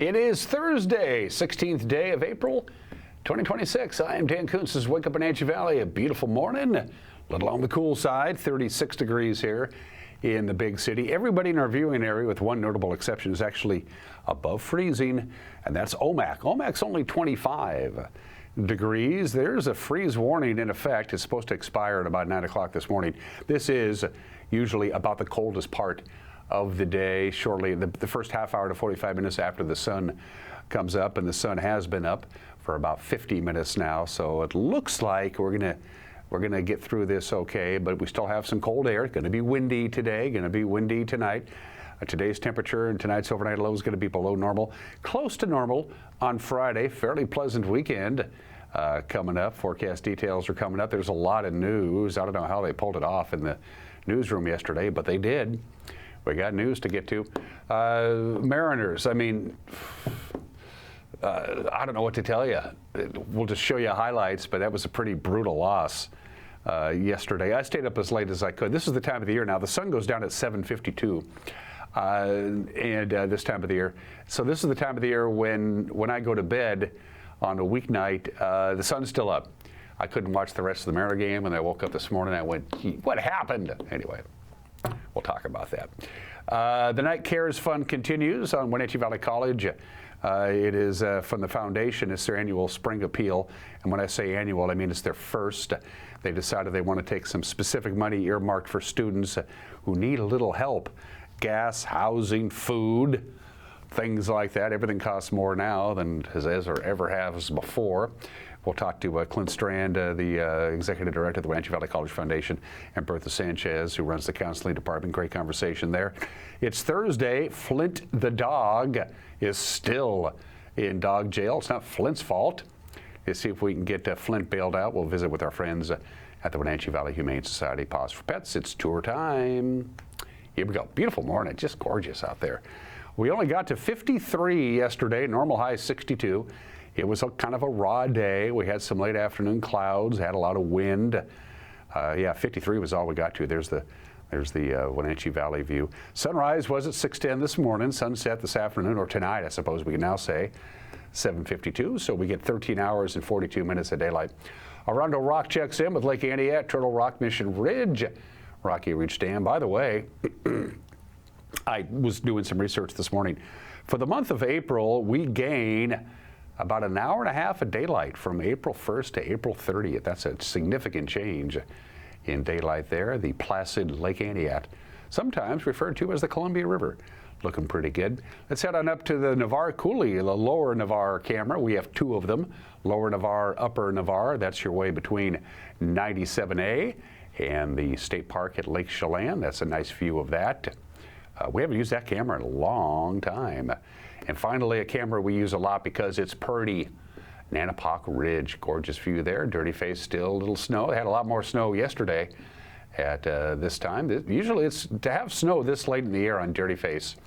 It is Thursday, 16th day of April, 2026. I am Dan Kuntz. This is Wake Up Wenatchee Valley. A beautiful morning, a little on the cool side, 36 degrees here in the big city. Everybody in our viewing area, with one notable exception, is actually above freezing, and that's Omak. Omak's only 25 degrees. There's a freeze warning in effect. It's supposed to expire at about 9 o'clock this morning. This is usually about the coldest part of the day, shortly the first half hour to 45 minutes after the sun comes up, and the sun has been up for about 50 minutes now, so it looks like we're gonna get through this okay, but we still have some cold air. It's going to be windy today, going to be windy tonight. Today's temperature and tonight's overnight low is going to be below normal, close to normal on Friday. Fairly pleasant weekend coming up. Forecast details are coming up. There's a lot of news. I don't know how they pulled it off in the newsroom yesterday, but they did. We got news to get to. Mariners, I mean, I don't know what to tell you. We'll just show you highlights, but that was a pretty brutal loss yesterday. I stayed up as late as I could. This is the time of the year now. The sun goes down at 7:52 this time of the year. So this is the time of the year when I go to bed on a weeknight, the sun's still up. I couldn't watch the rest of the Mariner game, and I woke up this morning and I went, gee, what happened? Anyway. We'll talk about that. The Night Cares Fund continues on Wenatchee Valley College. It is from the foundation. It's their annual spring appeal. And when I say annual, I mean it's their first. They decided they want to take some specific money earmarked for students who need a little help. Gas, housing, food, things like that. Everything costs more now than has ever has before. We'll talk to Clint Strand, the Executive Director of the Wenatchee Valley College Foundation, and Bertha Sanchez, who runs the counseling department. Great conversation there. It's Thursday. Flint the dog is still in dog jail. It's not Flint's fault. Let's see if we can get Flint bailed out. We'll visit with our friends at the Wenatchee Valley Humane Society. Pause for Pets. It's tour time. Here we go. Beautiful morning. Just gorgeous out there. We only got to 53 yesterday. Normal high 62. It was kind of a raw day. We had some late afternoon clouds, had a lot of wind. 53 was all we got to. There's the Wenatchee Valley view. Sunrise was at 6:10 this morning. Sunset this afternoon, or tonight, I suppose we can now say, 7:52. So we get 13 hours and 42 minutes of daylight. Rondo Rock checks in with Lake Antioch, Turtle Rock, Mission Ridge, Rocky Ridge Dam. By the way, I was doing some research this morning. For the month of April, we gain about an hour and a half of daylight from April 1st to April 30th. That's a significant change in daylight there. The placid Lake Antioch, sometimes referred to as the Columbia River, looking pretty good. Let's head on up to the Navarre Coulee, the lower Navarre camera. We have two of them, lower Navarre, upper Navarre. That's your way between 97A and the state park at Lake Chelan. That's a nice view of that. We haven't used that camera in a long time. And finally, a camera we use a lot because it's pretty. Nanapock Ridge, gorgeous view there. Dirty Face, still a little snow. It had a lot more snow yesterday at this time. Usually it's to have snow this late in the year on Dirty Face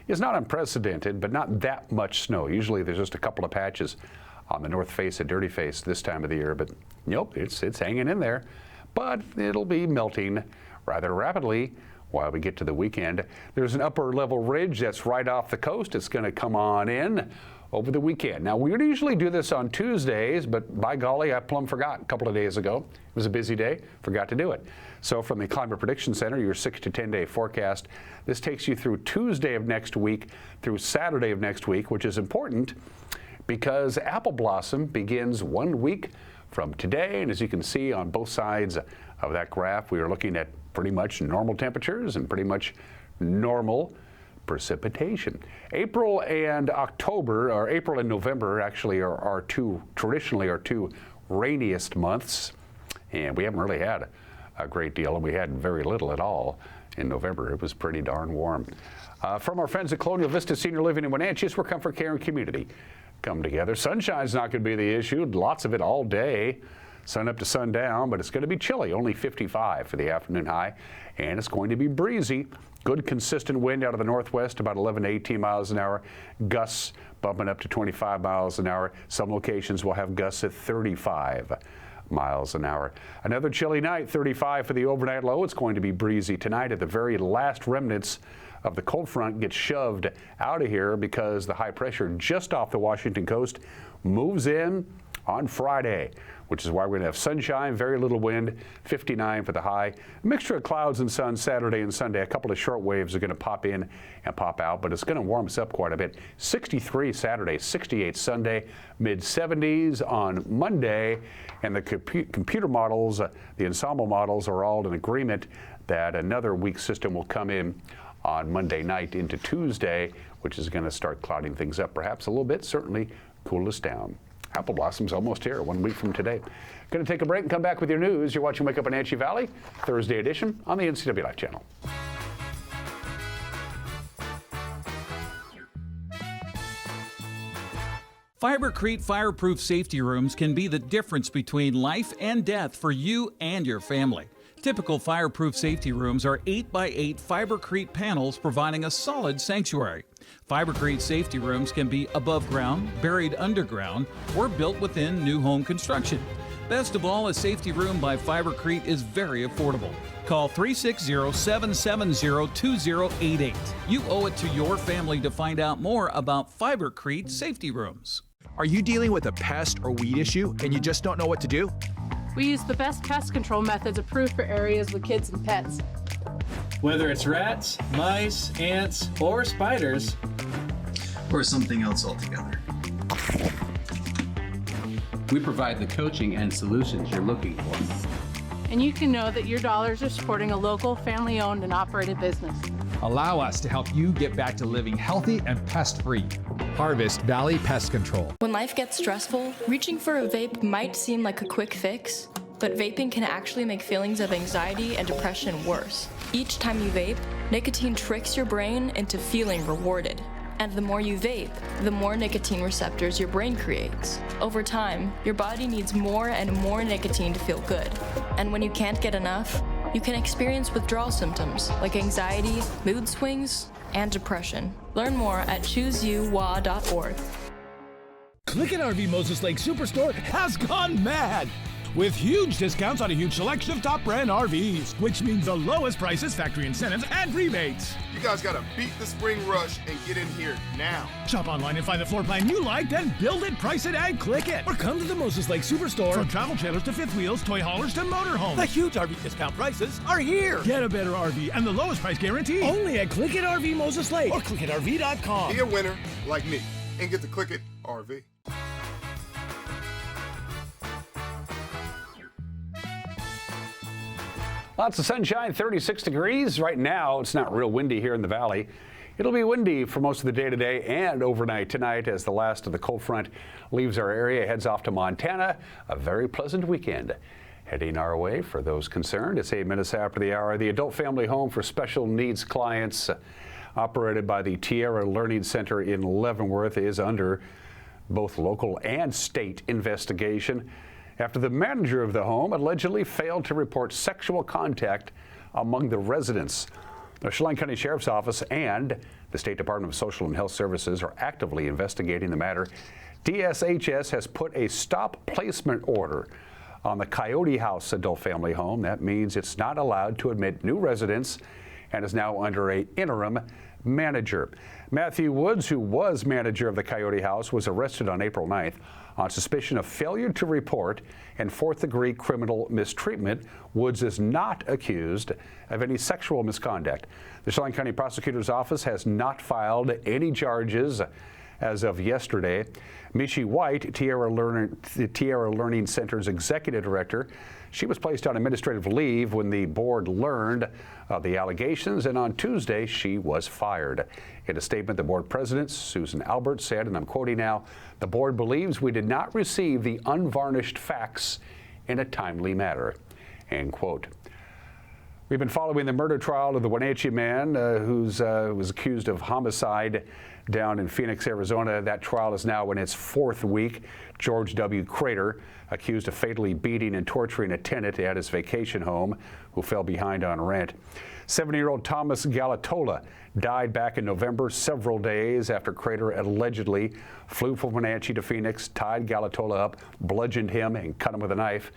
is not unprecedented, but not that much snow. Usually there's just a couple of patches on the north face of Dirty Face this time of the year, but nope, it's hanging in there. But it'll be melting rather rapidly while we get to the weekend. There's an upper level ridge that's right off the coast. It's going to come on in over the weekend. Now, we would usually do this on Tuesdays, but by golly, I plumb forgot a couple of days ago. It was a busy day, forgot to do it. So from the Climate Prediction Center, your 6 to 10 day forecast, this takes you through Tuesday of next week through Saturday of next week, which is important because apple blossom begins 1 week from today. And as you can see on both sides of that graph, we are looking at pretty much normal temperatures and pretty much normal precipitation. April and October, or April and November actually are traditionally our two rainiest months, and we haven't really had a great deal, and we had very little at all in November. It was pretty darn warm. From our friends at Colonial Vista Senior Living in Wenatchee, it's where comfort, care, and community come together. Sunshine's not going to be the issue. Lots of it all day. Sun up to sundown, but it's going to be chilly, only 55 for the afternoon high, and it's going to be breezy. Good consistent wind out of the northwest, about 11 to 18 miles an hour. Gusts bumping up to 25 miles an hour. Some locations will have gusts at 35 miles an hour. Another chilly night, 35 for the overnight low. It's going to be breezy tonight at the very last remnants of the cold front gets shoved out of here because the high pressure just off the Washington coast moves in on Friday, which is why we're going to have sunshine, very little wind, 59 for the high. A mixture of clouds and sun Saturday and Sunday. A couple of short waves are going to pop in and pop out, but it's going to warm us up quite a bit. 63 Saturday, 68 Sunday, mid-70s on Monday. And the computer models, the ensemble models, are all in agreement that another weak system will come in on Monday night into Tuesday, which is going to start clouding things up perhaps a little bit, certainly cool us down. Apple blossom's almost here, 1 week from today. Going to take a break and come back with your news. You're watching Wake Up Wenatchee Valley, Thursday edition on the NCW Life channel. Fibercrete fireproof safety rooms can be the difference between life and death for you and your family. Typical fireproof safety rooms are 8x8 Fibercrete panels providing a solid sanctuary. Fibercrete safety rooms can be above ground, buried underground, or built within new home construction. Best of all, a safety room by Fibercrete is very affordable. Call 360-770-2088. You owe it to your family to find out more about Fibercrete safety rooms. Are you dealing with a pest or weed issue and you just don't know what to do? We use the best pest control methods approved for areas with kids and pets. Whether it's rats, mice, ants, or spiders, or something else altogether, we provide the coaching and solutions you're looking for. And you can know that your dollars are supporting a local, family-owned and operated business. Allow us to help you get back to living healthy and pest-free. Harvest Valley Pest Control. When life gets stressful, reaching for a vape might seem like a quick fix, but vaping can actually make feelings of anxiety and depression worse. Each time you vape, nicotine tricks your brain into feeling rewarded. And the more you vape, the more nicotine receptors your brain creates. Over time, your body needs more and more nicotine to feel good. And when you can't get enough, you can experience withdrawal symptoms like anxiety, mood swings, and depression. Learn more at chooseyouwa.org. Click & RV Moses Lake Superstore has gone mad with huge discounts on a huge selection of top brand RVs, which means the lowest prices, factory incentives, and rebates. You guys gotta beat the spring rush and get in here now. Shop online and find the floor plan you like, then build it, price it, and click it. Or come to the Moses Lake Superstore. From travel trailers to fifth wheels, toy haulers to motorhomes. The huge RV discount prices are here. Get a better RV and the lowest price guarantee only at Click It RV Moses Lake or clickitrv.com. Be a winner like me and get to Click It RV. Lots of sunshine, 36 degrees. Right now, it's not real windy here in the valley. It'll be windy for most of the day today and overnight tonight as the last of the cold front leaves our area, heads off to Montana. A very pleasant weekend heading our way for those concerned. It's 8 minutes after the hour. The adult family home for special needs clients operated by the Tierra Learning Center in Leavenworth is under both local and state investigation after the manager of the home allegedly failed to report sexual contact among the residents. The Chelan County Sheriff's Office and the State Department of Social and Health Services are actively investigating the matter. DSHS has put a stop placement order on the Coyote House adult family home. That means it's not allowed to admit new residents and is now under an interim manager. Matthew Woods, who was manager of the Coyote House, was arrested on April 9th on suspicion of failure to report and fourth-degree criminal mistreatment. Woods is not accused of any sexual misconduct. The Chelan County Prosecutor's Office has not filed any charges as of yesterday. Michi White, Tierra Learning Center's executive director, she was placed on administrative leave when the board learned of the allegations, and on Tuesday she was fired. In a statement, the board president, Susan Albert, said, and I'm quoting now, "The board believes we did not receive the unvarnished facts in a timely manner," end quote. We've been following the murder trial of the Wenatchee man who was accused of homicide down in Phoenix, Arizona. That trial is now in its fourth week. George W. Crater, accused of fatally beating and torturing a tenant at his vacation home who fell behind on rent. 70-year-old Thomas Galatola died back in November, several days after Crater allegedly flew from Wenatchee to Phoenix, tied Galatola up, bludgeoned him, and cut him with a knife.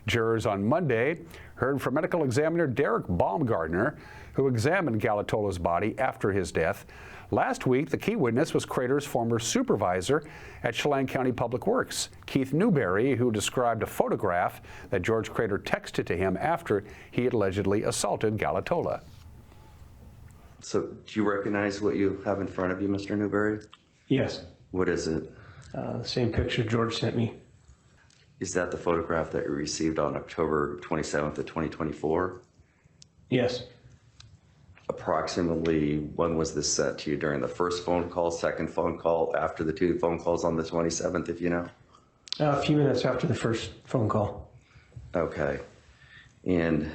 Jurors on Monday heard from medical examiner Derek Baumgartner, who examined Galatola's body after his death. Last week, the key witness was Crater's former supervisor at Chelan County Public Works, Keith Newberry, who described a photograph that George Crater texted to him after he had allegedly assaulted Galatola. So, do you recognize what you have in front of you, Mr. Newberry? Yes. What is it? The same picture George sent me. Is that the photograph that you received on October 27th of 2024? Yes. Approximately when was this sent to you? During the first phone call, second phone call, after the 2 phone calls on the 27th, if you know? A few minutes after the first phone call. Okay. And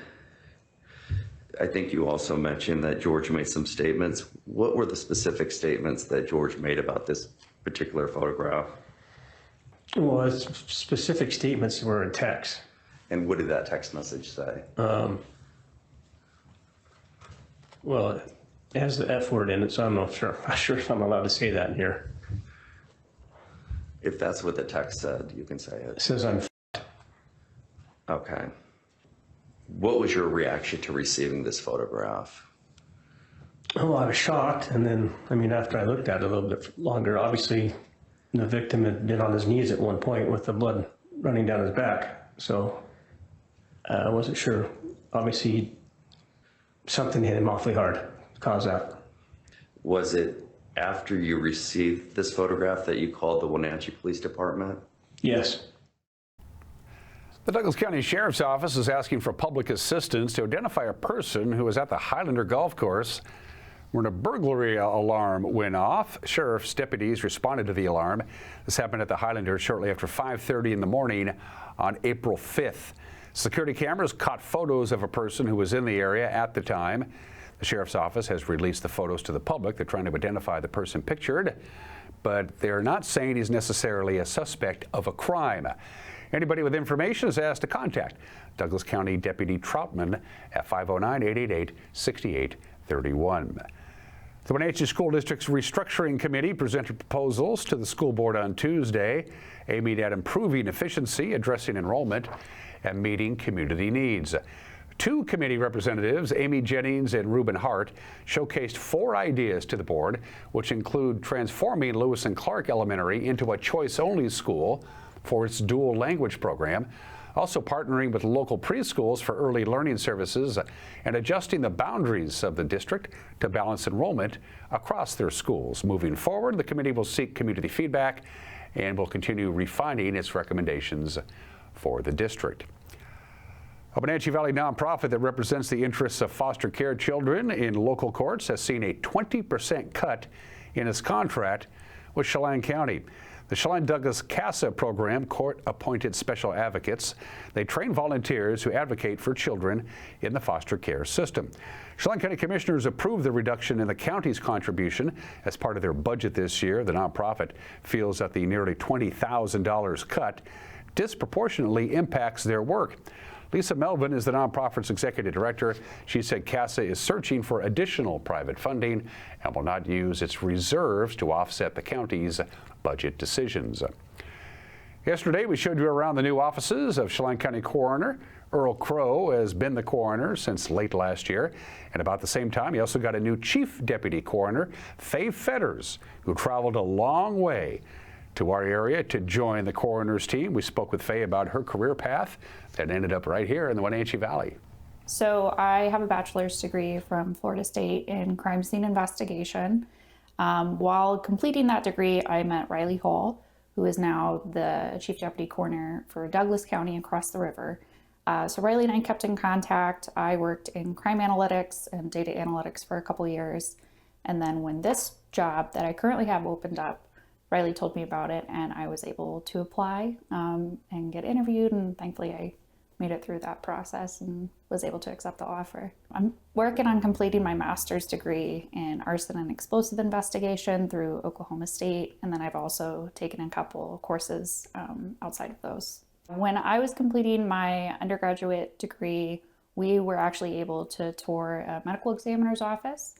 I think you also mentioned that George made some statements. What were the specific statements that George made about this particular photograph? Well, his specific statements were in text. And what did that text message say? Well, it has the F word in it, so I'm not sure if I'm allowed to say that in here. If that's what the text said, you can say it. It says I'm Okay. What was your reaction to receiving this photograph? Oh, I was shocked, and then, after I looked at it a little bit longer, obviously the victim had been on his knees at one point with the blood running down his back, so I wasn't sure. Obviously, something hit him awfully hard to cause that. Was it after you received this photograph that you called the Wenatchee Police Department? Yes. The Douglas County Sheriff's Office is asking for public assistance to identify a person who was at the Highlander Golf Course when a burglary alarm went off. Sheriff's deputies responded to the alarm. This happened at the Highlander shortly after 5:30 in the morning on April 5th. Security cameras caught photos of a person who was in the area at the time. The Sheriff's Office has released the photos to the public. They're trying to identify the person pictured, but they're not saying he's necessarily a suspect of a crime. Anybody with information is asked to contact Douglas County Deputy Troutman at 509-888-6831. The Wenatchee School District's Restructuring Committee presented proposals to the school board on Tuesday aimed at improving efficiency, addressing enrollment, and meeting community needs. 2 committee representatives, Amy Jennings and Reuben Hart, showcased 4 ideas to the board, which include transforming Lewis and Clark Elementary into a choice-only school for its dual language program, also partnering with local preschools for early learning services, and adjusting the boundaries of the district to balance enrollment across their schools. Moving forward, the committee will seek community feedback and will continue refining its recommendations for the district. A Wenatchee Valley nonprofit that represents the interests of foster care children in local courts has seen a 20% cut in its contract with Chelan County. The Chelan-Douglas CASA program court-appointed special advocates. They train volunteers who advocate for children in the foster care system. Chelan County Commissioners approved the reduction in the county's contribution as part of their budget this year. The nonprofit feels that the nearly $20,000 cut disproportionately impacts their work. Lisa Melvin is the nonprofit's executive director. She said CASA is searching for additional private funding and will not use its reserves to offset the county's budget decisions. Yesterday, we showed you around the new offices of Chelan County Coroner. Earl Crow has been the coroner since late last year. And about the same time, he also got a new chief deputy coroner, Faye Fetters, who traveled a long way to our area to join the coroner's team. We spoke with Faye about her career path that ended up right here in the Wenatchee Valley. So I have a bachelor's degree from Florida State in crime scene investigation. While completing that degree, I met Riley Hall, who is now the chief deputy coroner for Douglas County across the river. So Riley and I kept in contact. I worked in crime analytics and data analytics for a couple years. And then when this job that I currently have opened up, Riley told me about it and I was able to apply and get interviewed, and thankfully I made it through that process and was able to accept the offer. I'm working on completing my master's degree in arson and explosive investigation through Oklahoma State, and then I've also taken a couple courses outside of those. When I was completing my undergraduate degree, we were actually able to tour a medical examiner's office.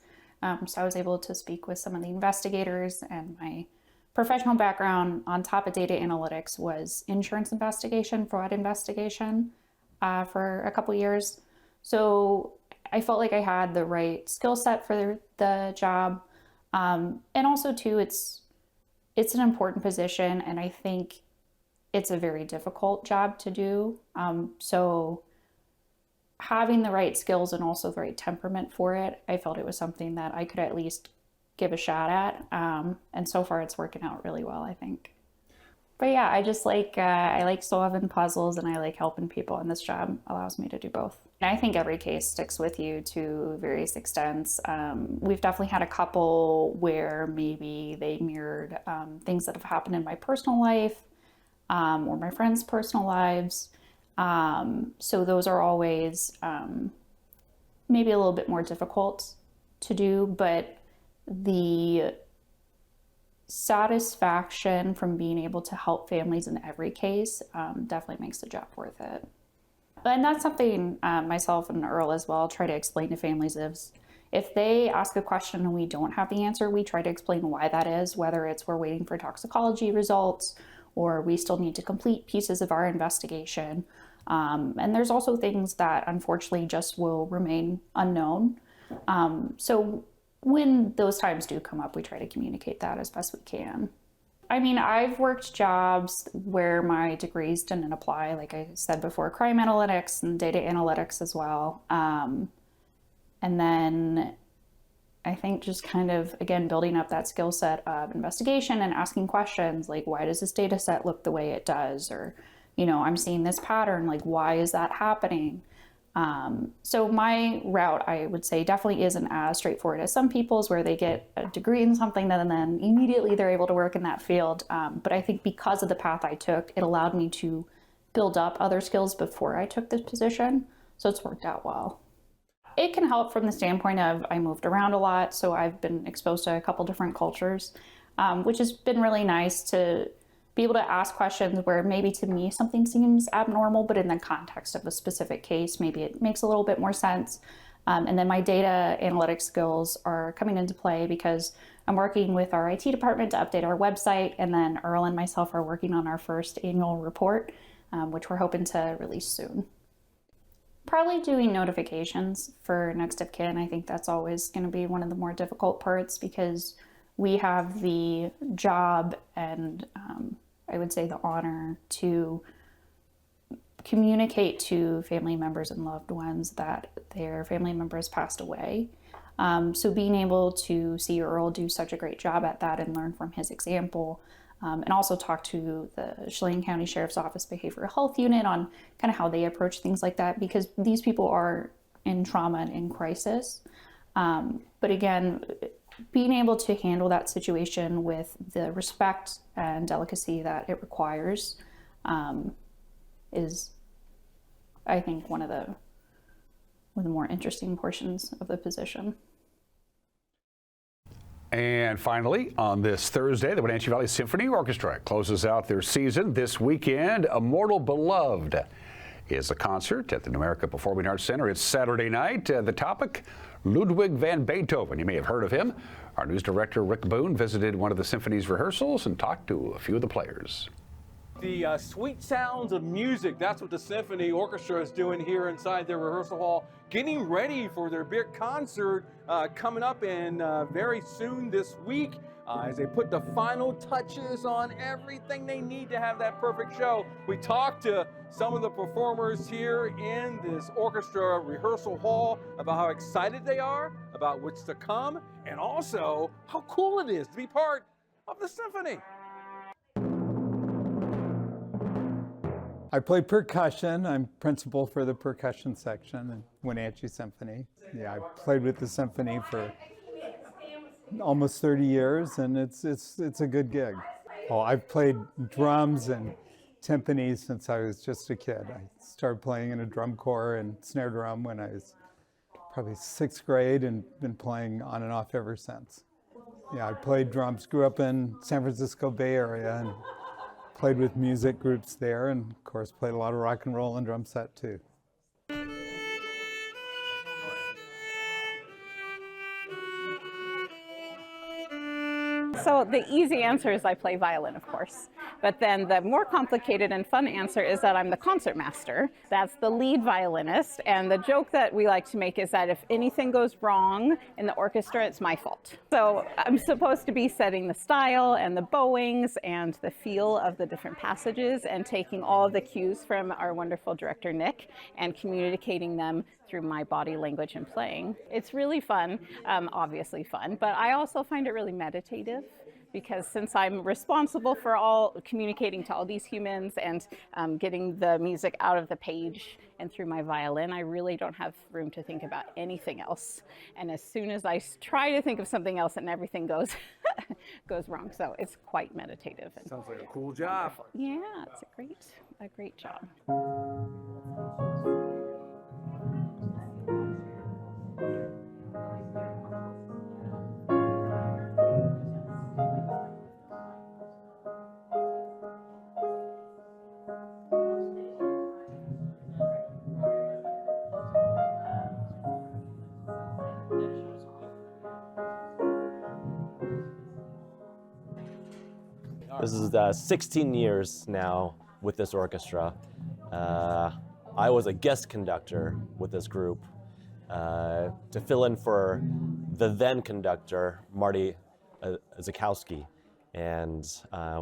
So I was able to speak with some of the investigators, and my professional background on top of data analytics was insurance investigation, fraud investigation. for a couple years. So I felt like I had the right skill set for the job. And also too, it's an important position, and I think it's a very difficult job to do. So having the right skills and also the right temperament for it, I felt it was something that I could at least give a shot at. And so far it's working out really well, I think. But yeah, I just like, I like solving puzzles and I like helping people, and this job allows me to do both. And I think every case sticks with you to various extents. We've definitely had a couple where maybe they mirrored things that have happened in my personal life or my friends' personal lives. So those are always maybe a little bit more difficult to do, but the satisfaction from being able to help families in every case definitely makes the job worth it. And that's something myself and Earl as well try to explain to families is if they ask a question and we don't have the answer, we try to explain why that is, whether it's we're waiting for toxicology results or we still need to complete pieces of our investigation. And there's also things that unfortunately just will remain unknown. So when those times do come up, we try to communicate that as best we can. I mean, I've worked jobs where my degrees didn't apply, like I said before, crime analytics and data analytics as well. And then I think just kind of, again, building up that skill set of investigation and asking questions like, why does this data set look the way it does? Or, you know, I'm seeing this pattern, like, why is that happening? So my route, I would say, definitely isn't as straightforward as some people's, where they get a degree in something and then immediately they're able to work in that field. But I think because of the path I took, it allowed me to build up other skills before I took this position. So it's worked out well. It can help from the standpoint of I moved around a lot, so I've been exposed to a couple different cultures, which has been really nice to be able to ask questions where maybe to me something seems abnormal, but in the context of a specific case, maybe it makes a little bit more sense. And then my data analytics skills are coming into play because I'm working with our IT department to update our website, and then Earl and myself are working on our first annual report, which we're hoping to release soon. Probably doing notifications for next of kin. I think that's always going to be one of the more difficult parts because we have the job and I would say the honor to communicate to family members and loved ones that their family members passed away. So being able to see Earl do such a great job at that and learn from his example, and also talk to the Chelan County Sheriff's Office Behavioral Health Unit on kind of how they approach things like that, because these people are in trauma and in crisis. But again, being able to handle that situation with the respect and delicacy that it requires is, I think, one of the more interesting portions of the position. And finally, on this Thursday, the Wenatchee Valley Symphony Orchestra closes out their season this weekend. Immortal Beloved is a concert at the New America Performing Arts Center. It's Saturday night. The topic, Ludwig van Beethoven. You may have heard of him. Our news director, Rick Boone, visited one of the symphony's rehearsals and talked to a few of the players. The sweet sounds of music, that's what the Symphony Orchestra is doing here inside their rehearsal hall, getting ready for their big concert coming up in very soon this week as they put the final touches on everything they need to have that perfect show. We talked to some of the performers here in this orchestra rehearsal hall about how excited they are about what's to come, and also how cool it is to be part of the symphony. I play percussion. I'm principal for the percussion section in Wenatchee Symphony. Yeah, I've played with the symphony for almost 30 years, and it's a good gig. Oh, I've played drums and timpanis since I was just a kid. I started playing in a drum corps and snare drum when I was probably 6th grade and been playing on and off ever since. Yeah, I played drums, grew up in San Francisco Bay Area, and played with music groups there, and of course played a lot of rock and roll and drum set too. So the easy answer is I play violin, of course. But then the more complicated and fun answer is that I'm the concertmaster. That's the lead violinist. And the joke that we like to make is that if anything goes wrong in the orchestra, it's my fault. So I'm supposed to be setting the style and the bowings and the feel of the different passages and taking all of the cues from our wonderful director, Nick, and communicating them through my body language and playing. It's really fun, obviously fun, but I also find it really meditative, because since I'm responsible for all communicating to all these humans and getting the music out of the page and through my violin, I really don't have room to think about anything else. And as soon as I try to think of something else, and everything goes goes wrong. So it's quite meditative. And sounds like a cool job. Wonderful. Yeah, it's a great job. This is 16 years now with this orchestra. I was a guest conductor with this group to fill in for the then conductor, Marty Zakowski. And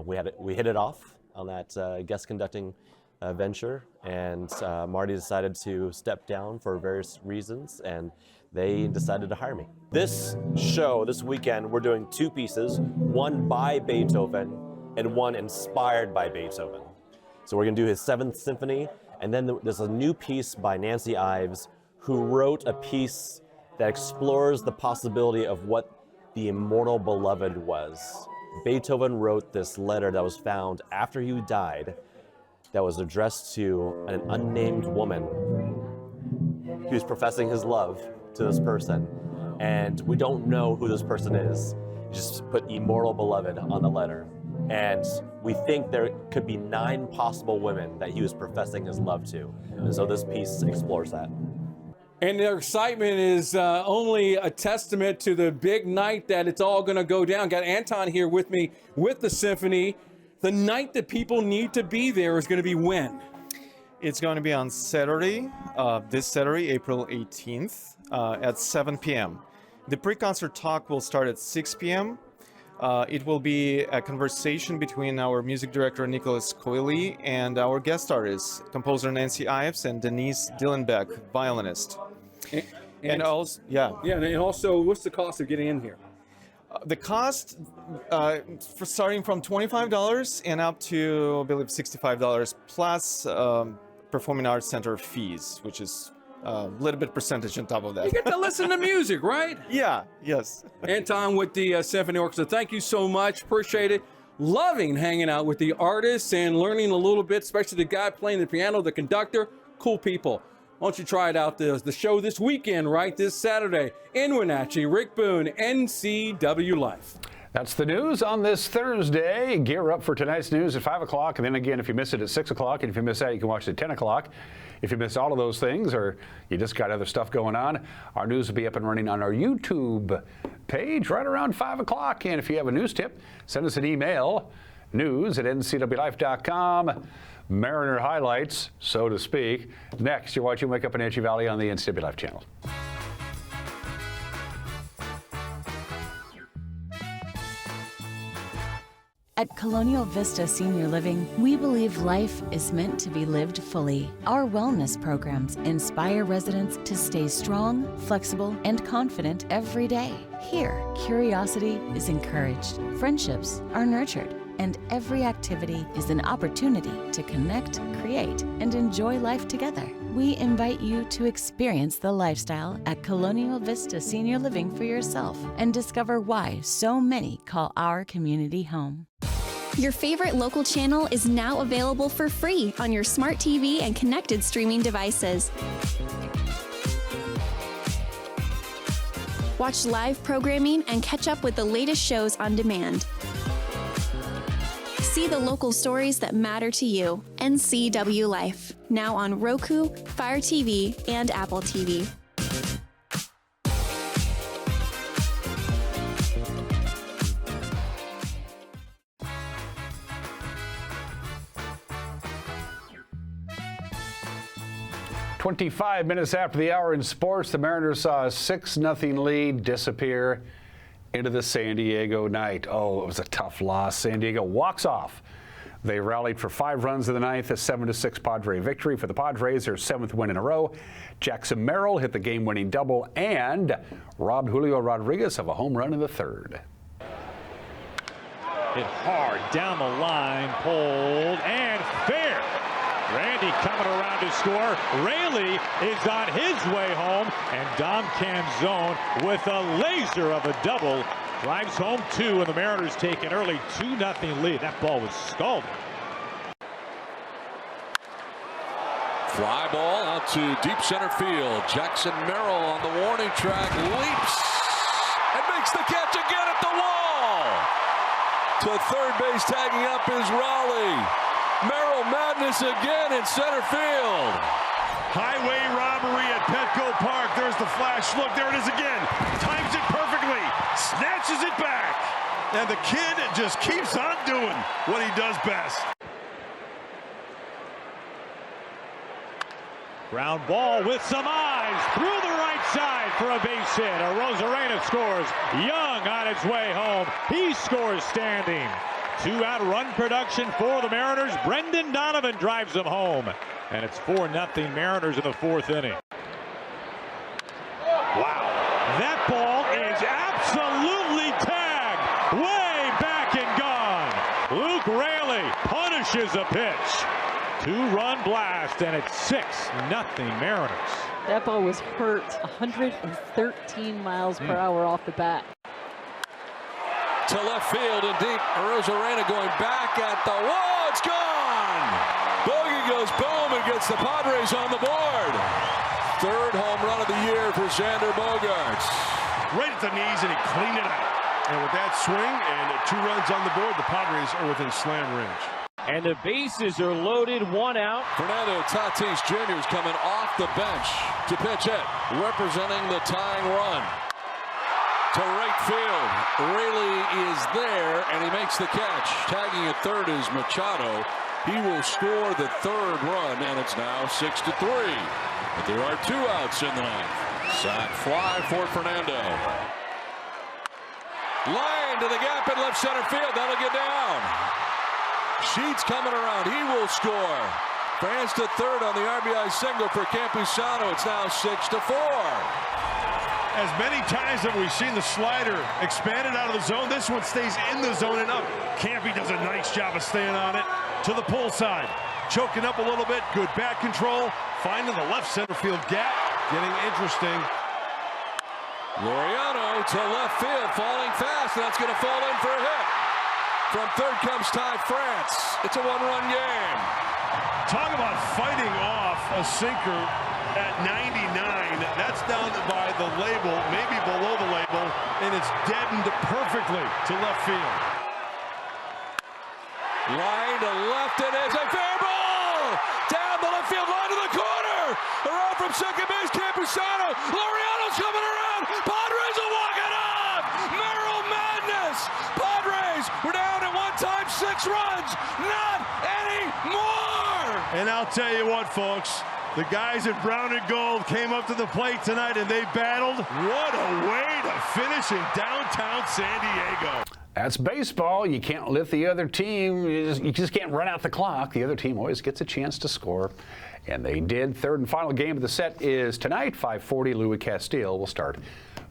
we hit it off on that guest conducting venture, and Marty decided to step down for various reasons, and they decided to hire me. This show, this weekend, we're doing 2 pieces, one by Beethoven and one inspired by Beethoven. So we're gonna do his 7th Symphony, and then there's a new piece by Nancy Ives, who wrote a piece that explores the possibility of what the immortal beloved was. Beethoven wrote this letter that was found after he died that was addressed to an unnamed woman. He was professing his love to this person, and we don't know who this person is. He just put immortal beloved on the letter. And we think there could be 9 possible women that he was professing his love to. And so this piece explores that. And their excitement is only a testament to the big night that it's all gonna go down. Got Anton here with me with the symphony. The night that people need to be there is gonna be when? It's going to be on Saturday, this Saturday, April 18th at 7 p.m. The pre-concert talk will start at 6 p.m. It will be a conversation between our music director, Nicholas Coyley, and our guest artists, composer Nancy Ives and Denise Dillenbeck, violinist. And also, and also, what's the cost of getting in here? The cost, for starting from $25 and up to, I believe, $65, plus Performing Arts Center fees, which is a little bit percentage on top of that. You get to listen to music, right? Yeah, yes. Anton with the Symphony Orchestra, thank you so much. Appreciate it. Loving hanging out with the artists and learning a little bit, especially the guy playing the piano, the conductor. Cool people. Why don't you try it out, the show this weekend, right? This Saturday in Wenatchee. Rick Boone, NCW Life. That's the news on this Thursday. Gear up for tonight's news at 5 o'clock. And then again, if you miss it at 6 o'clock, and if you miss that, you can watch it at 10 o'clock. If you miss all of those things, or you just got other stuff going on, our news will be up and running on our YouTube page right around 5 o'clock. And if you have a news tip, send us an email, news@ncwlife.com. Mariner highlights, so to speak. Next, you're watching Wake Up in Wenatchee Valley on the NCW Life channel. At Colonial Vista Senior Living, we believe life is meant to be lived fully. Our wellness programs inspire residents to stay strong, flexible, and confident every day. Here, curiosity is encouraged, friendships are nurtured, and every activity is an opportunity to connect, create, and enjoy life together. We invite you to experience the lifestyle at Colonial Vista Senior Living for yourself and discover why so many call our community home. Your favorite local channel is now available for free on your smart TV and connected streaming devices. Watch live programming and catch up with the latest shows on demand. See the local stories that matter to you. NCW Life, now on Roku, Fire TV, and Apple TV. 25 minutes after the hour in sports, the Mariners saw a 6-0 lead disappear into the San Diego night. Oh, it was a tough loss. San Diego walks off. They rallied for 5 runs in the ninth, a 7-6 Padre victory for the Padres, their 7th win in a row. Jackson Merrill hit the game-winning double and robbed Julio Rodriguez of a home run in the 3rd. Hit hard down the line, pulled and fair. Randy coming around to score. Raley is on his way home, and Dom Canzone with a laser of a double drives home 2, and the Mariners take an early 2-0 lead. That ball was scalding. Fly ball out to deep center field. Jackson Merrill on the warning track, leaps and makes the catch again at the wall. To third base, tagging up is Raleigh. Merrill madness again in center field. Highway robbery at Petco Park. There's the flash. Look, there it is again. Times it perfectly. Snatches it back. And the kid just keeps on doing what he does best. Ground ball with some eyes through the right side for a base hit. Arozarena scores. Young on its way home. He scores standing. 2-out run production for the Mariners. Brendan Donovan drives them home. And it's 4-0 Mariners in the 4th inning. Wow. That ball is absolutely tagged. Way back and gone. Luke Raley punishes a pitch. 2-run blast, and it's 6-0 Mariners. That ball was hurt 113 miles per hour off the bat. To left field and deep. Arozarena going back at the wall. It's gone. Bogey goes boom and gets the Padres on the board. 3rd home run of the year for Xander Bogaerts. Right at the knees, and he cleaned it out. And with that swing and 2 runs on the board, the Padres are within slam range. And the bases are loaded, 1 out. Fernando Tatis Jr. is coming off the bench to pitch it, representing the tying run. To right field, Raley is there, and he makes the catch. Tagging at 3rd is Machado. He will score the 3rd run, and it's now 6-3. But there are 2 outs in the ninth. Sac fly for Fernando. Line to the gap in left center field. That'll get down. Sheets coming around. He will score. Fans to 3rd on the RBI single for Campusano. It's now 6-4. As many times have we seen the slider expanded out of the zone, this one stays in the zone and up. Campy does a nice job of staying on it to the pull side. Choking up a little bit, good back control, finding the left center field gap, getting interesting. Laureano to left field, falling fast, and that's going to fall in for a hit. From 3rd comes Ty France. It's a 1-run game. Talk about fighting off a sinker at 99. That's down by the label, maybe below the label, and it's deadened perfectly to left field. Line to left, it is a fair ball! Down the left field line to the corner! Around from second base, Campusano. Laureano's coming around. Padres will walk it off! Merrill madness! Padres were down at one time 6 runs. Not anymore! And I'll tell you what, folks. The guys in brown and gold came up to the plate tonight and they battled. What a way to finish in downtown San Diego. That's baseball. You can't let the other team, you just can't run out the clock. The other team always gets a chance to score. And they did. 3rd and final game of the set is tonight, 5:40. Louis Castile will start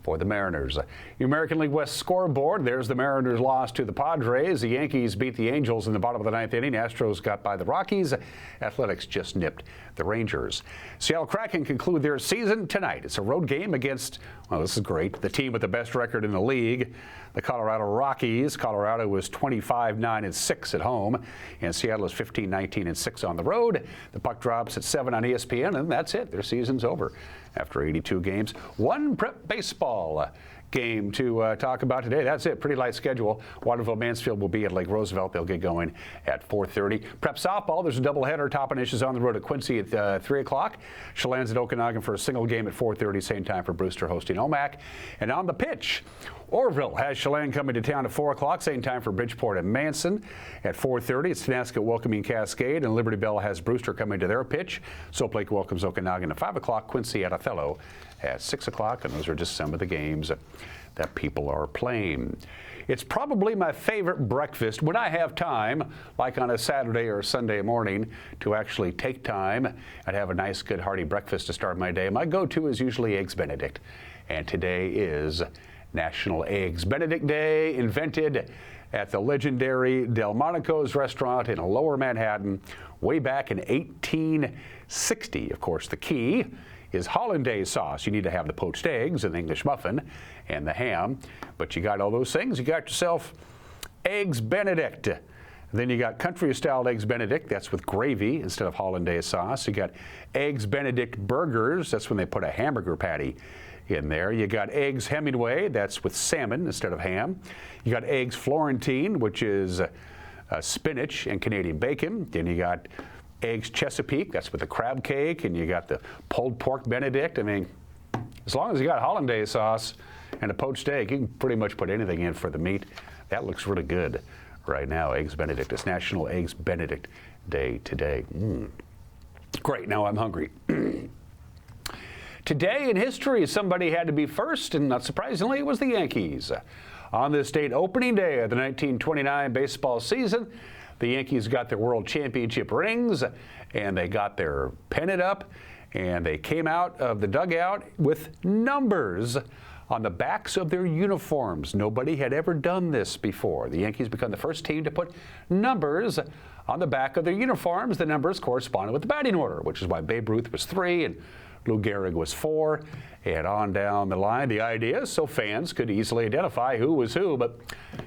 for the Mariners. The American League West scoreboard, there's the Mariners' loss to the Padres. The Yankees beat the Angels in the bottom of the 9th inning. Astros got by the Rockies. Athletics just nipped the Rangers. Seattle Kraken conclude their season tonight. It's a road game against, well, this is great, the team with the best record in the league, the Colorado Rockies. Colorado was 25-9-6 at home, and Seattle is 15-19-6 on the road. The puck drops at 7 on ESPN, and that's it. Their season's over after 82 games. One prep baseball game to talk about today. That's it. Pretty light schedule. Waterville Mansfield will be at Lake Roosevelt. They'll get going at 4:30. Prep softball, there's a doubleheader. Toppenish is on the road at Quincy at 3 o'clock. Chelan's at Okanagan for a single game at 4:30. Same time for Brewster hosting Omak. And on the pitch, Orville has Chelan coming to town at 4 o'clock, same time for Bridgeport and Manson. At 4:30, it's Tonasket welcoming Cascade, and Liberty Bell has Brewster coming to their pitch. Soap Lake welcomes Okanagan at 5 o'clock, Quincy at Othello at 6 o'clock, and those are just some of the games that people are playing. It's probably my favorite breakfast when I have time, like on a Saturday or Sunday morning, to actually take time and have a nice, good, hearty breakfast to start my day. My go-to is usually Eggs Benedict, and today is National Eggs Benedict Day, invented at the legendary Delmonico's restaurant in Lower Manhattan way back in 1860. Of course, the key is hollandaise sauce. You need to have the poached eggs and the English muffin and the ham, but you got all those things. You got yourself Eggs Benedict. Then you got country-style Eggs Benedict. That's with gravy instead of hollandaise sauce. You got Eggs Benedict burgers. That's when they put a hamburger patty in there. You got Eggs Hemingway. That's with salmon instead of ham. You got Eggs Florentine, which is spinach and Canadian bacon. Then you got Eggs Chesapeake. That's with the crab cake. And you got the pulled pork Benedict. I mean, as long as you got hollandaise sauce and a poached egg, you can pretty much put anything in for the meat. That looks really good right now. Eggs Benedict. It's National Eggs Benedict Day today. Great. Now I'm hungry. Today in history, somebody had to be first, and not surprisingly, it was the Yankees. On this date, opening day of the 1929 baseball season, the Yankees got their World Championship rings, and they got their pennant up, and they came out of the dugout with numbers on the backs of their uniforms. Nobody had ever done this before. The Yankees become the first team to put numbers on the back of their uniforms. The numbers corresponded with the batting order, which is why Babe Ruth was 3 and Lou Gehrig was 4, and on down the line. The idea is so fans could easily identify who was who, but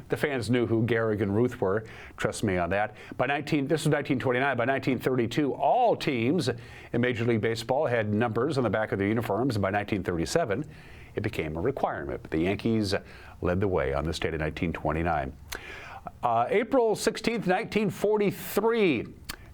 the fans knew who Gehrig and Ruth were. Trust me on that. This was 1929. By 1932, all teams in Major League Baseball had numbers on the back of their uniforms, and by 1937, it became a requirement. But the Yankees led the way on this date of 1929. April 16th, 1943.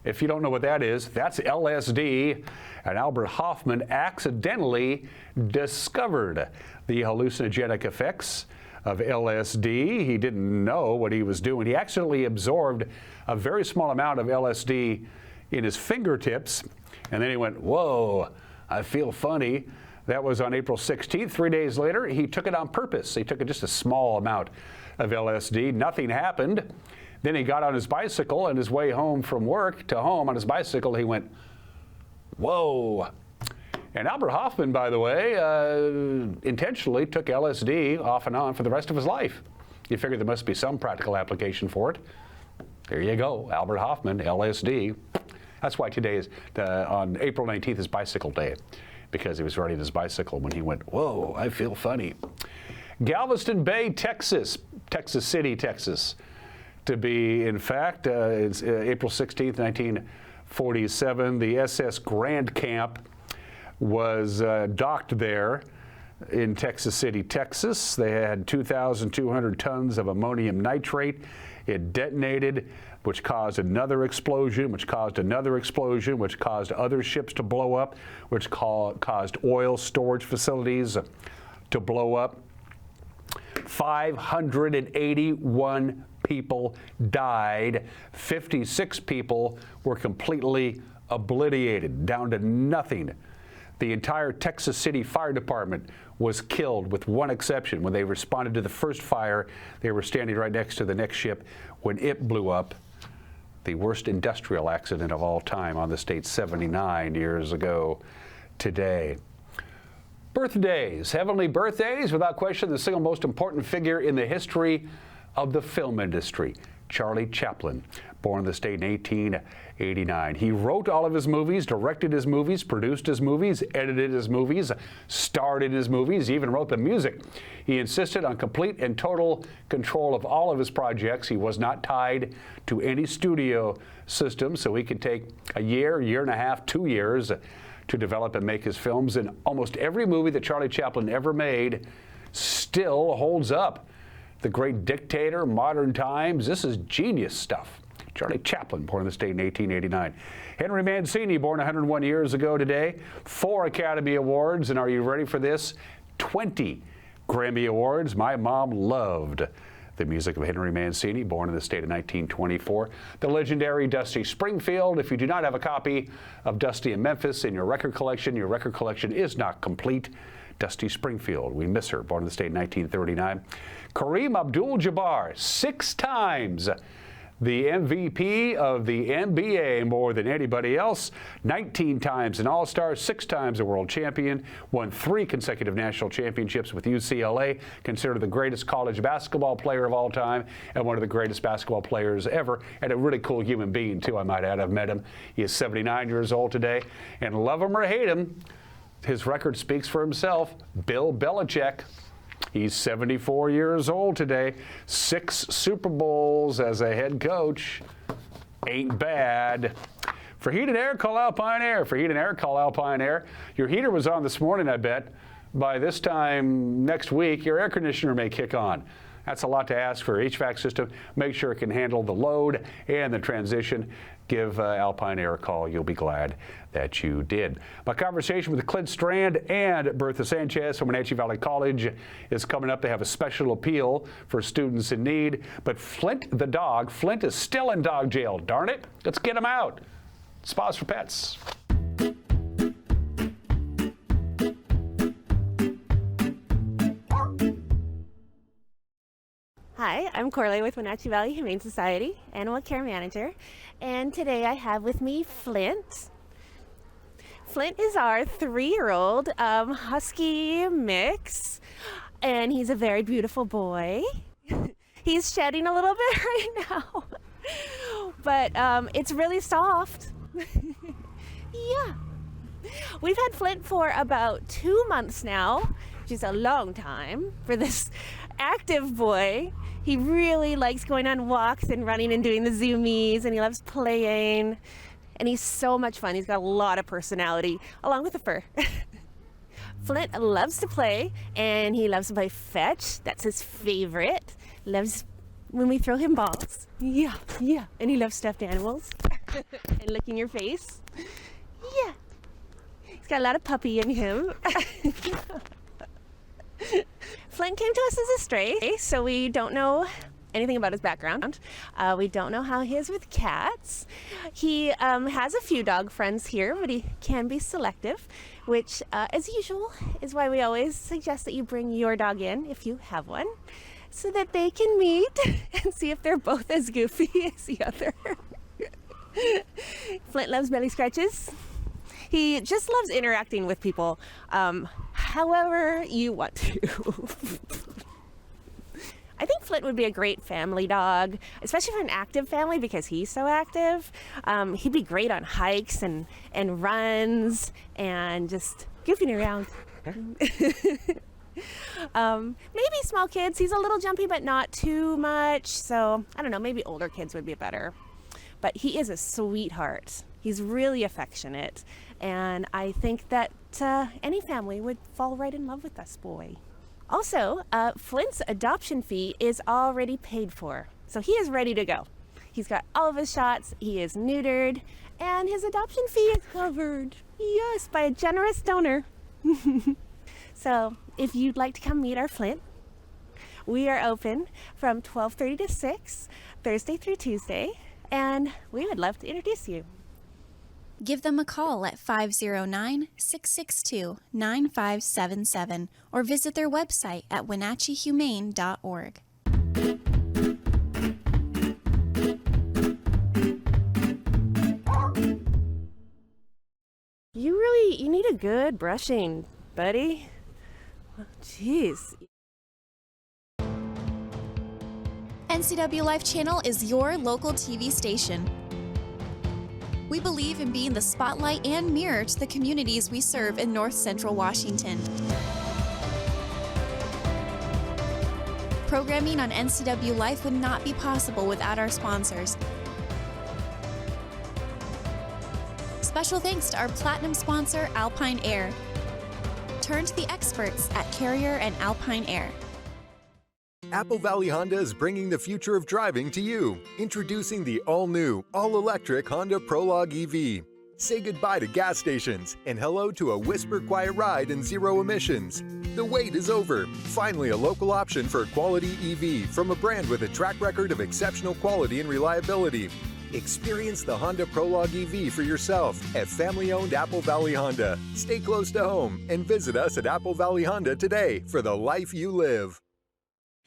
If you don't know what that is, that's LSD. And Albert Hoffman accidentally discovered the hallucinogenic effects of LSD. He didn't know what he was doing. He accidentally absorbed a very small amount of LSD in his fingertips, and then he went, whoa, I feel funny. That was on April 16th. 3 days later, he took it on purpose. He took just a small amount of LSD. Nothing happened. Then he got on his bicycle, on his way home from work to home on his bicycle, he went, whoa. And Albert Hoffman, by the way, intentionally took LSD off and on for the rest of his life. You figured there must be some practical application for it. There you go, Albert Hoffman, LSD. That's why today is, on April 19th is Bicycle Day, because he was riding his bicycle when he went, whoa, I feel funny. Galveston Bay, Texas, Texas City, Texas. To be, in fact, it's April 16th, 1947. The SS Grand Camp was docked there in Texas City, Texas. They had 2,200 tons of ammonium nitrate. It detonated, which caused another explosion, which caused another explosion, which caused other ships to blow up, which caused oil storage facilities to blow up. 581 people died. 56 people were completely obliterated, down to nothing. The entire Texas City Fire Department was killed, with one exception. When they responded to the first fire, they were standing right next to the next ship when it blew up. The worst industrial accident of all time on the state 79 years ago today. Birthdays, heavenly birthdays, without question, the single most important figure in the history of the film industry, Charlie Chaplin, born in the state in 1889. He wrote all of his movies, directed his movies, produced his movies, edited his movies, starred in his movies, even wrote the music. He insisted on complete and total control of all of his projects. He was not tied to any studio system, so he could take a year, year and a half, 2 years to develop and make his films. And almost every movie that Charlie Chaplin ever made still holds up. The Great Dictator, Modern Times, this is genius stuff. Charlie Chaplin, born in the state in 1889. Henry Mancini, born 101 years ago today. 4 Academy Awards, and are you ready for this? 20 Grammy Awards. My mom loved the music of Henry Mancini, born in the state of 1924. The legendary Dusty Springfield. If you do not have a copy of Dusty in Memphis in your record collection is not complete. Dusty Springfield, we miss her, born in the state in 1939. Kareem Abdul-Jabbar, 6 times the MVP of the NBA, more than anybody else. 19 times an All-Star, 6 times a world champion, won 3 consecutive national championships with UCLA, considered the greatest college basketball player of all time and one of the greatest basketball players ever, and a really cool human being, too, I might add. I've met him. He is 79 years old today, and love him or hate him, his record speaks for himself. Bill Belichick. He's 74 years old today. 6 Super Bowls as a head coach. Ain't bad. For heat and air, call Alpine Air. For heat and air, call Alpine Air. Your heater was on this morning, I bet. By this time next week, your air conditioner may kick on. That's a lot to ask for an HVAC system. Make sure it can handle the load and the transition. Give Alpine Air a call. You'll be glad that you did. My conversation with Clint Strand and Bertha Sanchez from Wenatchee Valley College is coming up. They have a special appeal for students in need. But Flint the dog, Flint is still in dog jail. Darn it. Let's get him out. Spas for Pets. Hi, I'm Corley with Wenatchee Valley Humane Society, Animal Care Manager, and today I have with me Flint. Flint is our 3-year-old husky mix, and he's a very beautiful boy. He's shedding a little bit right now, but it's really soft. Yeah. We've had Flint for about 2 months now, which is a long time for this active boy. He really likes going on walks and running and doing the zoomies, and he loves playing, and he's so much fun. He's got a lot of personality, along with the fur. Flint loves to play, and he loves to play fetch. That's his favorite. Loves when we throw him balls. Yeah. And he loves stuffed animals and licking your face. Yeah. He's got a lot of puppy in him. Flint came to us as a stray, so we don't know anything about his background. We don't know how he is with cats. He has a few dog friends here, but he can be selective, which, as usual, is why we always suggest that you bring your dog in, if you have one, so that they can meet and see if they're both as goofy as the other. Flint loves belly scratches. He just loves interacting with people, however you want to. I think Flint would be a great family dog, especially for an active family because he's so active. He'd be great on hikes and runs and just goofing around. Maybe small kids. He's a little jumpy, but not too much. So I don't know, maybe older kids would be better. But he is a sweetheart. He's really affectionate. And I think that any family would fall right in love with this boy. Also, Flint's adoption fee is already paid for. So he is ready to go. He's got all of his shots, he is neutered, and his adoption fee is covered. Yes, by a generous donor. So if you'd like to come meet our Flint, we are open from 12:30 to 6, Thursday through Tuesday, and we would love to introduce you. Give them a call at 509-662-9577 or visit their website at wenatcheehumane.org. You need a good brushing, buddy. Jeez. NCW Life Channel is your local TV station. We believe in being the spotlight and mirror to the communities we serve in North Central Washington. Programming on NCW Life would not be possible without our sponsors. Special thanks to our platinum sponsor, Alpine Air. Turn to the experts at Carrier and Alpine Air. Apple Valley Honda is bringing the future of driving to you. Introducing the all-new, all-electric Honda Prologue EV. Say goodbye to gas stations and hello to a whisper quiet ride in zero emissions. The wait is over. Finally, a local option for a quality EV from a brand with a track record of exceptional quality and reliability. Experience the Honda Prologue EV for yourself at family-owned Apple Valley Honda. Stay close to home and visit us at Apple Valley Honda today for the life you live.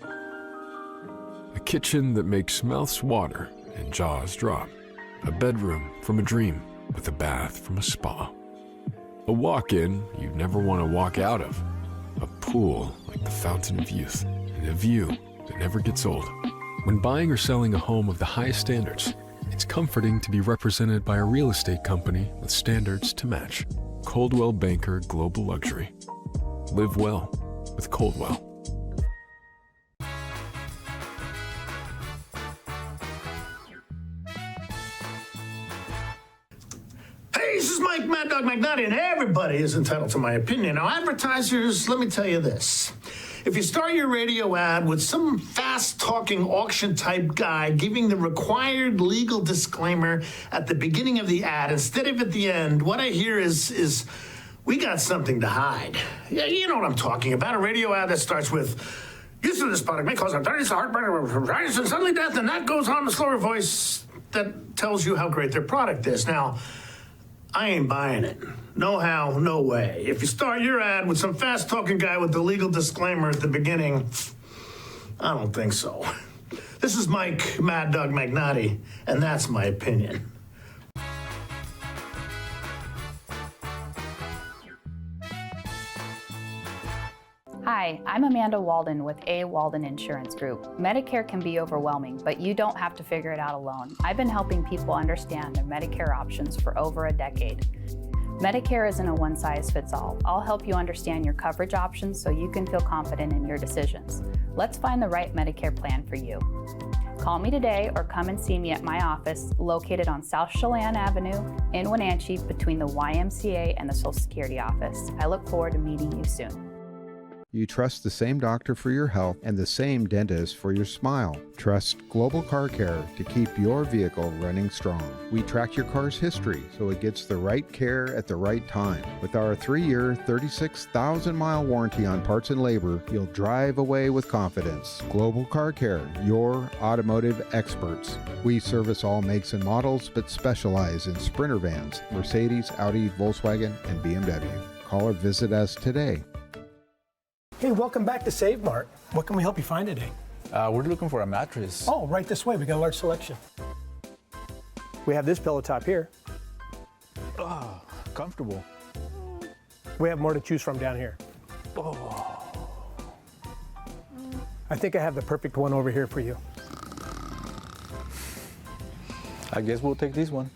A kitchen that makes mouths water and jaws drop. A bedroom from a dream with a bath from a spa. A walk-in you'd never want to walk out of. A pool like the fountain of youth. And a view that never gets old. When buying or selling a home of the highest standards, it's comforting to be represented by a real estate company with standards to match. Coldwell Banker Global Luxury. Live well with Coldwell. Hey, this is Mike Mad Dog McNutty, and everybody is entitled to my opinion. Now, advertisers, let me tell you this. If you start your radio ad with some fast-talking auction-type guy giving the required legal disclaimer at the beginning of the ad instead of at the end, what I hear is we got something to hide. Yeah, you know what I'm talking about, a radio ad that starts with, use of this product may cause arthritis, heartburn, and suddenly death, and that goes on the slower voice that tells you how great their product is. Now, I ain't buying it. No how, no way. If you start your ad with some fast-talking guy with the legal disclaimer at the beginning, I don't think so. This is Mike Mad Dog McNutty, and that's my opinion. Hi, I'm Amanda Walden with A. Walden Insurance Group. Medicare can be overwhelming, but you don't have to figure it out alone. I've been helping people understand their Medicare options for over a decade. Medicare isn't a one-size-fits-all. I'll help you understand your coverage options so you can feel confident in your decisions. Let's find the right Medicare plan for you. Call me today or come and see me at my office located on South Chelan Avenue in Wenatchee between the YMCA and the Social Security office. I look forward to meeting you soon. You trust the same doctor for your health and the same dentist for your smile. Trust Global Car Care to keep your vehicle running strong. We track your car's history so it gets the right care at the right time. With our 3-year, 36,000-mile warranty on parts and labor, you'll drive away with confidence. Global Car Care, your automotive experts. We service all makes and models, but specialize in Sprinter vans, Mercedes, Audi, Volkswagen, and BMW. Call or visit us today. Hey, welcome back to Save Mart. What can we help you find today? We're looking for a mattress. Oh, right this way. We got a large selection. We have this pillow top here. Oh, comfortable. We have more to choose from down here. Oh. I think I have the perfect one over here for you. I guess we'll take this one.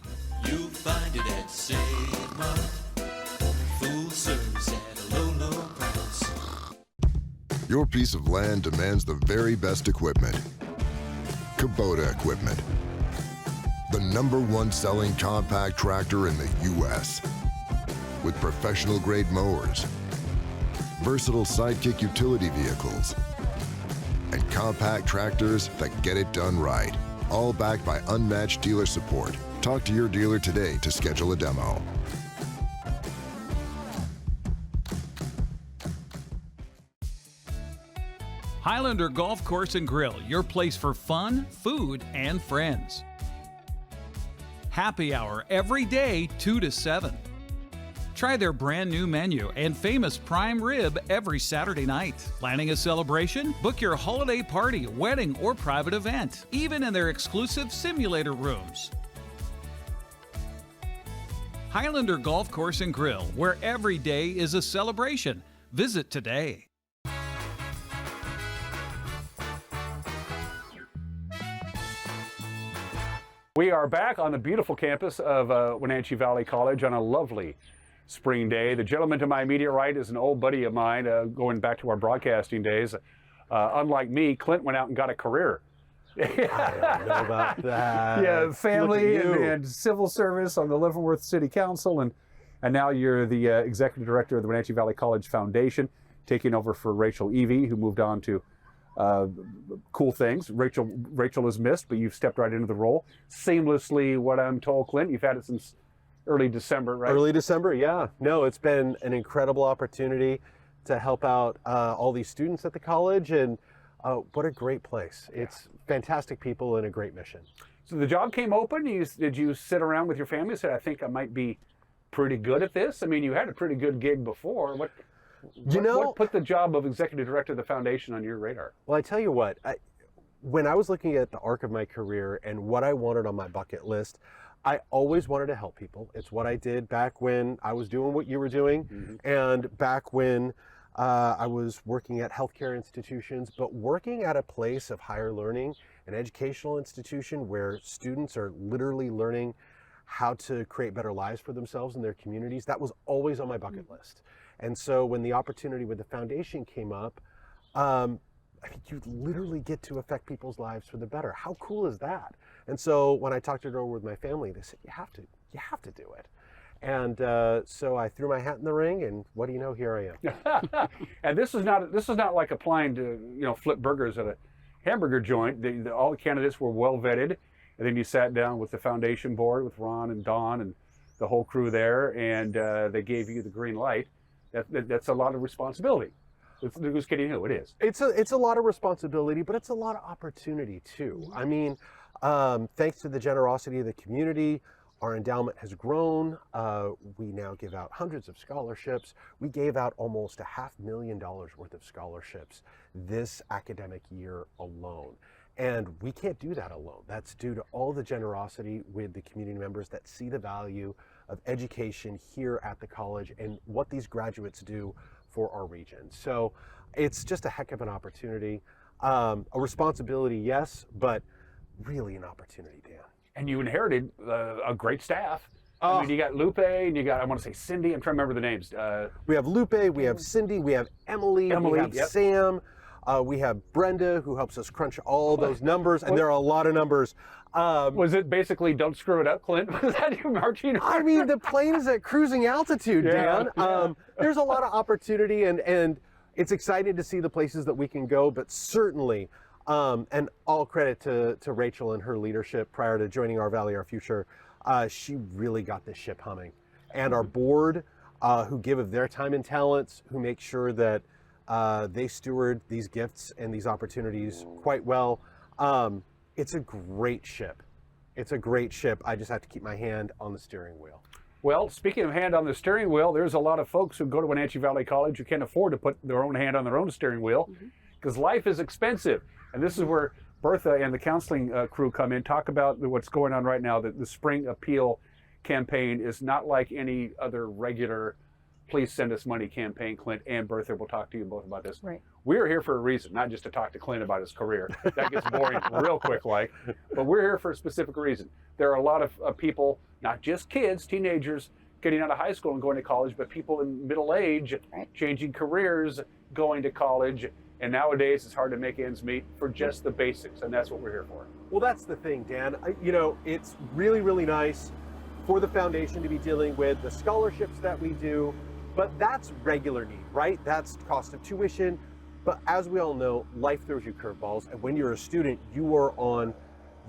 You'll find it at Save Mart. Full service at a low, low price. Your piece of land demands the very best equipment. Kubota equipment. The #1 selling compact tractor in the U.S. with professional grade mowers, versatile sidekick utility vehicles, and compact tractors that get it done right. All backed by unmatched dealer support. Talk to your dealer today to schedule a demo. Highlander Golf Course and Grill, your place for fun, food, and friends. Happy hour every day, 2 to 7. Try their brand new menu and famous prime rib every Saturday night. Planning a celebration? Book your holiday party, wedding, or private event, even in their exclusive simulator rooms. Highlander Golf Course and Grill, where every day is a celebration. Visit today. We are back on the beautiful campus of Wenatchee Valley College on a lovely spring day. The gentleman to my immediate right is an old buddy of mine, going back to our broadcasting days. Unlike me, Clint went out and got a career. I don't know about that. Yeah, family Look at you. and civil service on the Leavenworth City Council, and now you're the executive director of the Wenatchee Valley College Foundation, taking over for Rachel Evie, who moved on to cool things. Rachel is missed, but you've stepped right into the role seamlessly. What I'm told, Clint, you've had it since early December, right? Early December, yeah. No, it's been an incredible opportunity to help out all these students at the college, and what a great place. It's fantastic people and a great mission. So the job came open. Did you sit around with your family and say, I think I might be pretty good at this? I mean, you had a pretty good gig before. What put the job of executive director of the foundation on your radar? Well, I tell you what, when I was looking at the arc of my career and what I wanted on my bucket list, I always wanted to help people. It's what I did back when I was doing what you were doing, and back when I was working at healthcare institutions, but working at a place of higher learning, an educational institution where students are literally learning how to create better lives for themselves and their communities. That was always on my bucket list. And so when the opportunity with the foundation came up, I mean, you literally get to affect people's lives for the better. How cool is that? And so when I talked it over with my family, they said, you have to do it. And so I threw my hat in the ring, and what do you know, here I am. And this is not like applying to flip burgers at a hamburger joint. All the candidates were well vetted, and then you sat down with the foundation board with Ron and Don and the whole crew there, and they gave you the green light. That's a lot of responsibility. Who's kidding who? It is. It's a lot of responsibility, but it's a lot of opportunity too. I mean, thanks to the generosity of the community, our endowment has grown. We now give out hundreds of scholarships. We gave out almost $500,000 worth of scholarships this academic year alone. And we can't do that alone. That's due to all the generosity with the community members that see the value of education here at the college and what these graduates do for our region. So it's just a heck of an opportunity. A responsibility, yes, but really an opportunity, Dan. And you inherited a great staff. I mean, you got Lupe, and you got, I want to say Cindy, I'm trying to remember the names. We have Lupe, we have Cindy, we have Emily, we have Sam, we have Brenda, who helps us crunch all those numbers, and there are a lot of numbers. Was it basically, don't screw it up, Clint? Was that your marching order? I mean, the plane is at cruising altitude, Dan. There's a lot of opportunity, and it's exciting to see the places that we can go, but certainly, and all credit to Rachel and her leadership prior to joining Our Valley, Our Future. She really got this ship humming. And our board, who give of their time and talents, who make sure that they steward these gifts and these opportunities quite well. It's a great ship. It's a great ship. I just have to keep my hand on the steering wheel. Well, speaking of hand on the steering wheel, there's a lot of folks who go to Wenatchee Valley College who can't afford to put their own hand on their own steering wheel because life is expensive. And this is where Bertha and the counseling crew come in, talk about what's going on right now. The Spring Appeal campaign is not like any other regular please send us money campaign. Clint and Bertha will talk to you both about this. Right. We're here for a reason, not just to talk to Clint about his career. That gets boring real quick, but we're here for a specific reason. There are a lot of people, not just kids, teenagers, getting out of high school and going to college, but people in middle age, changing careers, going to college. And nowadays, it's hard to make ends meet for just the basics, and that's what we're here for. Well, that's the thing, Dan. It's really, really nice for the foundation to be dealing with the scholarships that we do, but that's regular need, right? That's cost of tuition. But as we all know, life throws you curveballs, and when you're a student, you are on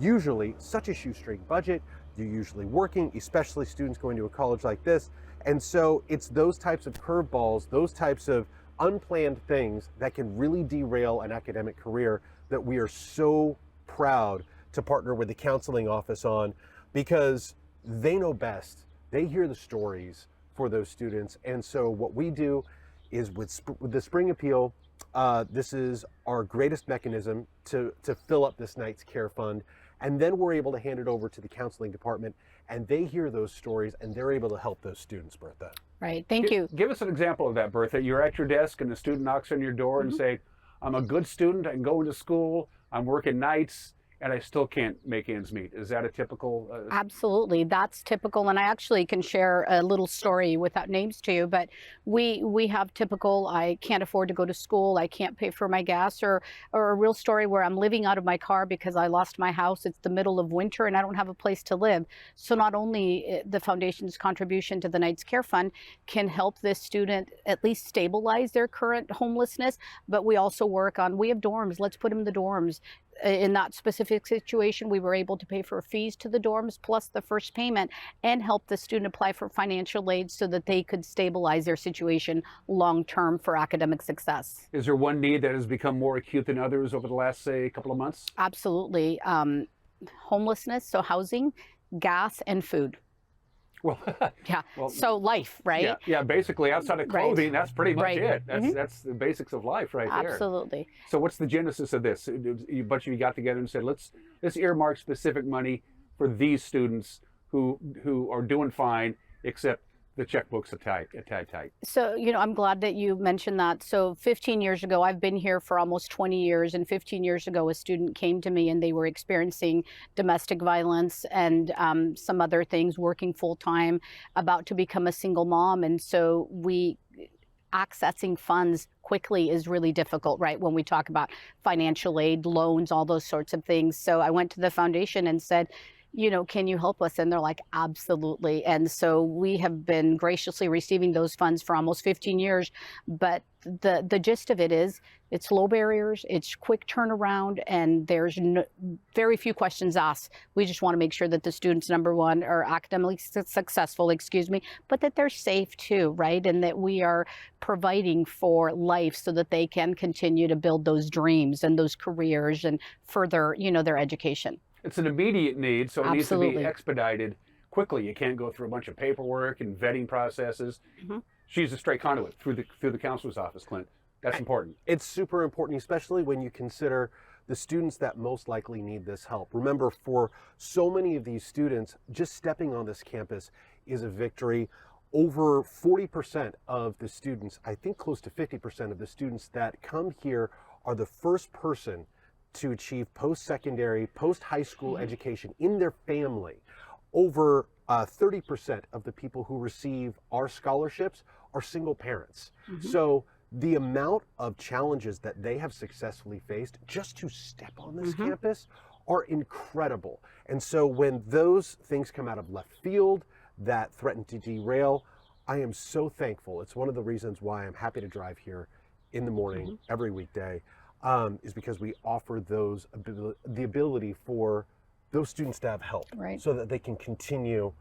usually such a shoestring budget. You're usually working, especially students going to a college like this. And so it's those types of curveballs, those types of unplanned things that can really derail an academic career that we are so proud to partner with the counseling office on, because they know best. They hear the stories for those students. And so what we do is with the Spring Appeal, this is our greatest mechanism to fill up this night's care fund. And then we're able to hand it over to the counseling department, and they hear those stories and they're able to help those students, Bertha. Right, thank you. Give us an example of that, Bertha. You're at your desk and the student knocks on your door and say, I'm a good student, I can go into school, I'm working nights, and I still can't make ends meet. Is that a typical? Absolutely, that's typical. And I actually can share a little story without names to you, but we have typical, I can't afford to go to school, I can't pay for my gas, or a real story where I'm living out of my car because I lost my house, it's the middle of winter and I don't have a place to live. So not only the foundation's contribution to the Night's Care Fund can help this student at least stabilize their current homelessness, but we also work on, we have dorms, let's put them in the dorms. in that specific situation, we were able to pay for fees to the dorms plus the first payment and help the student apply for financial aid so that they could stabilize their situation long term for academic success. Is there one need that has become more acute than others over the last, say, couple of months? Absolutely. Homelessness, so housing, gas, and food. Well, yeah. So life, right? Yeah. Basically, outside of clothing, that's pretty much it. Mm-hmm. That's the basics of life, right there. Absolutely. So, what's the genesis of this? A bunch of you got together and said, let's earmark specific money for these students who are doing fine, except the checkbook's a tad tight. So, I'm glad that you mentioned that. So 15 years ago, I've been here for almost 20 years, and 15 years ago, a student came to me and they were experiencing domestic violence and some other things, working full-time, about to become a single mom. And so accessing funds quickly is really difficult, right? When we talk about financial aid, loans, all those sorts of things. So I went to the foundation and said, can you help us? And they're like, absolutely. And so we have been graciously receiving those funds for almost 15 years. But the gist of it is it's low barriers, it's quick turnaround, and there's very few questions asked. We just want to make sure that the students, number one, are academically successful, but that they're safe too, right? And that we are providing for life so that they can continue to build those dreams and those careers and further, their education. It's an immediate need, so it Absolutely. needs to be expedited quickly. You can't go through a bunch of paperwork and vetting processes. Mm-hmm. She's a straight conduit through the counselor's office, Clint. That's important. It's super important, especially when you consider the students that most likely need this help. Remember, for so many of these students, just stepping on this campus is a victory. Over 40% of the students, I think close to 50% of the students that come here are the first person to achieve post-secondary, post-high school education in their family. Over 30% of the people who receive our scholarships are single parents. Mm-hmm. So the amount of challenges that they have successfully faced just to step on this campus are incredible. And so when those things come out of left field that threaten to derail, I am so thankful. It's one of the reasons why I'm happy to drive here in the morning every weekday. Is because we offer the ability for those students to have help, right, so that they can continue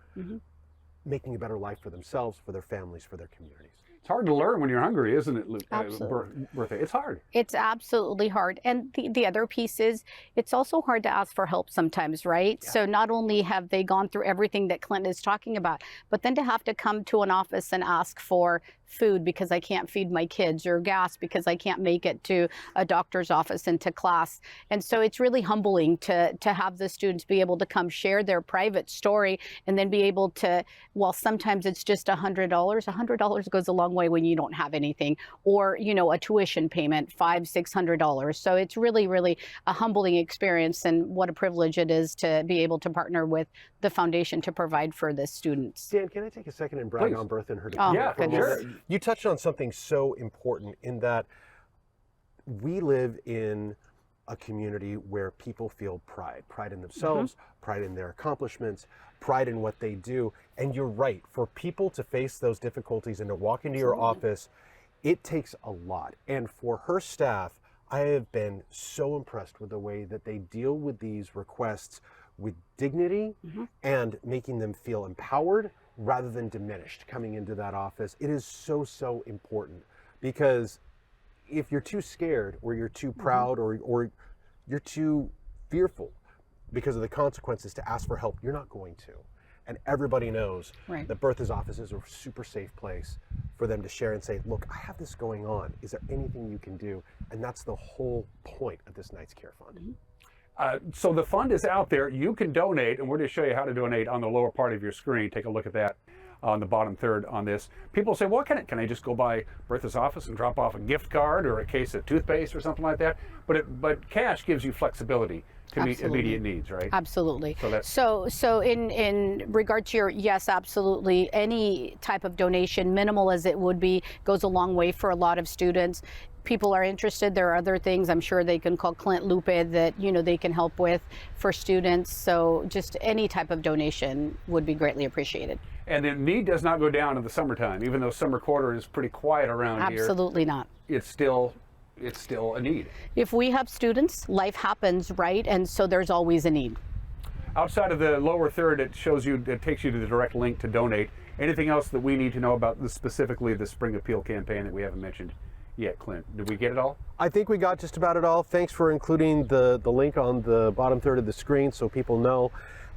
making a better life for themselves, for their families, for their communities. It's hard to learn when you're hungry, isn't it, Absolutely. Bertha? It's hard. It's absolutely hard. And the other piece is it's also hard to ask for help sometimes, right? Yeah. So not only have they gone through everything that Clint is talking about, but then to have to come to an office and ask for food because I can't feed my kids, or gas because I can't make it to a doctor's office and to class. And so it's really humbling to have the students be able to come share their private story and then be able to, well, sometimes it's just $100. $100 goes a long way when you don't have anything, or, a tuition payment, $500-600. So it's really, really a humbling experience, and what a privilege it is to be able to partner with the foundation to provide for the students. Dan, can I take a second and brag on Bertha and her degree? Yeah, sure. You touched on something so important in that we live in a community where people feel pride in themselves, pride in their accomplishments, pride in what they do. And you're right, for people to face those difficulties and to walk into your office, it takes a lot. And for her staff, I have been so impressed with the way that they deal with these requests with dignity and making them feel empowered rather than diminished coming into that office. It is so, so important, because if you're too scared, or you're too proud, or you're too fearful because of the consequences to ask for help, you're not going to. And everybody knows that Bertha's office is a super safe place for them to share and say, look, I have this going on. Is there anything you can do? And that's the whole point of this Knights Care Fund. So the fund is out there. You can donate, and we're going to show you how to donate on the lower part of your screen. Take a look at that on the bottom third on this. People say, well, can I just go by Bertha's office and drop off a gift card or a case of toothpaste or something like that? But cash gives you flexibility to meet immediate needs, right? Absolutely. So in regard to your, yes, absolutely. Any type of donation, minimal as it would be, goes a long way for a lot of students. People are interested. There are other things I'm sure they can call Clint Lupe that they can help with for students. So just any type of donation would be greatly appreciated. And the need does not go down in the summertime, even though summer quarter is pretty quiet around here. Absolutely not. It's still it's still a need. If we have students, life happens, right? And so there's always a need. Outside of the lower third, it shows you, it takes you to the direct link to donate. Anything else that we need to know about specifically the Spring Appeal campaign that we haven't mentioned yet, Clint? Did we get it all? I think we got just about it all. Thanks for including the link on the bottom third of the screen so people know.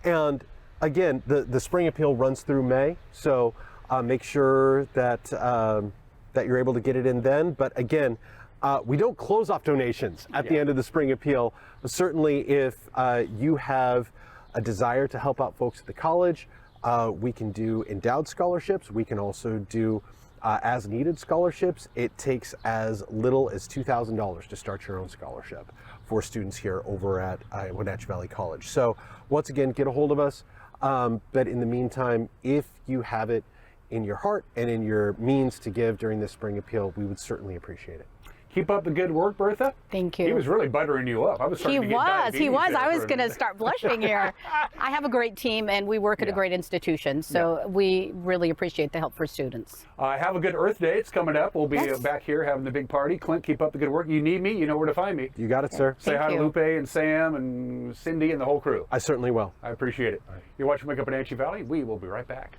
And again, the Spring Appeal runs through May, so make sure that that you're able to get it in then. But again, we don't close off donations at the end of the Spring Appeal. But certainly if you have a desire to help out folks at the college, we can do endowed scholarships. We can also do as needed scholarships. It takes as little as $2,000 to start your own scholarship for students here over at Wenatchee Valley College. So once again, get a hold of us. But in the meantime, if you have it in your heart and in your means to give during this Spring Appeal, we would certainly appreciate it. Keep up the good work, Bertha. Thank you. He was really buttering you up. I was starting to get diabetes He was. there I was for a going to minute. start blushing here. I have a great team, and we work at a great institution, so we really appreciate the help for students. Have a good Earth Day. It's coming up. We'll be back here having the big party. Clint, keep up the good work. You need me, you know where to find me. You got it, sir. Say hi to Lupe and Sam and Cindy and the whole crew. I certainly will. I appreciate it. You're watching Wake Up Wenatchee Valley. We will be right back.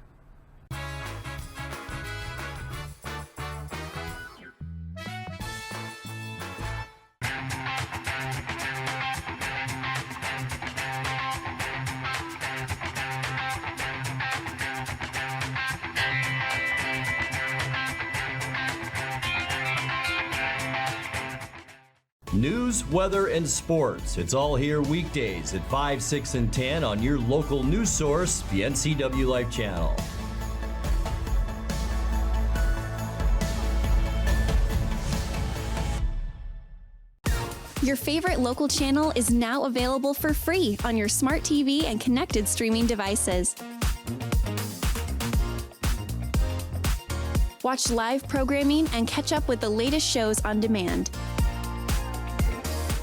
News, weather, and sports. It's all here weekdays at 5, 6, and 10 on your local news source, the NCW Life Channel. Your favorite local channel is now available for free on your smart TV and connected streaming devices. Watch live programming and catch up with the latest shows on demand.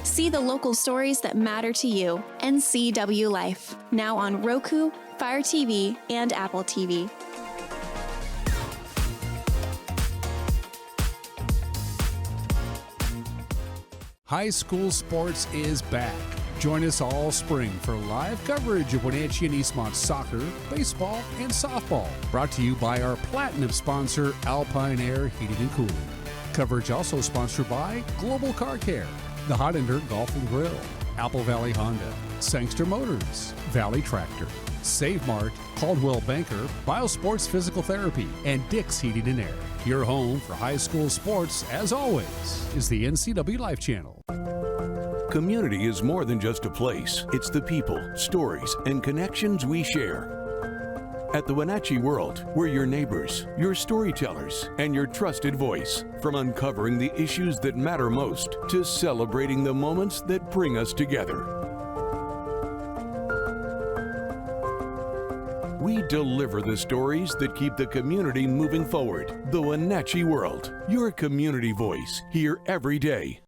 See the local stories that matter to you. NCW Life, now on Roku, Fire TV, and Apple TV. High school sports is back. Join us all spring for live coverage of Wenatchee and Eastmont soccer, baseball, and softball. Brought to you by our platinum sponsor, Alpine Air Heating and Cooling. Coverage also sponsored by Global Car Care, the Highlander Golf and Grill, Apple Valley Honda, Sangster Motors, Valley Tractor, Save Mart, Caldwell Banker, Biosports Physical Therapy, and Dick's Heating and Air. Your home for high school sports, as always, is the NCW Life Channel. Community is more than just a place. It's the people, stories, and connections we share. At the Wenatchee World, we're your neighbors, your storytellers, and your trusted voice. From uncovering the issues that matter most to celebrating the moments that bring us together. We deliver the stories that keep the community moving forward. The Wenatchee World, your community voice, here every day.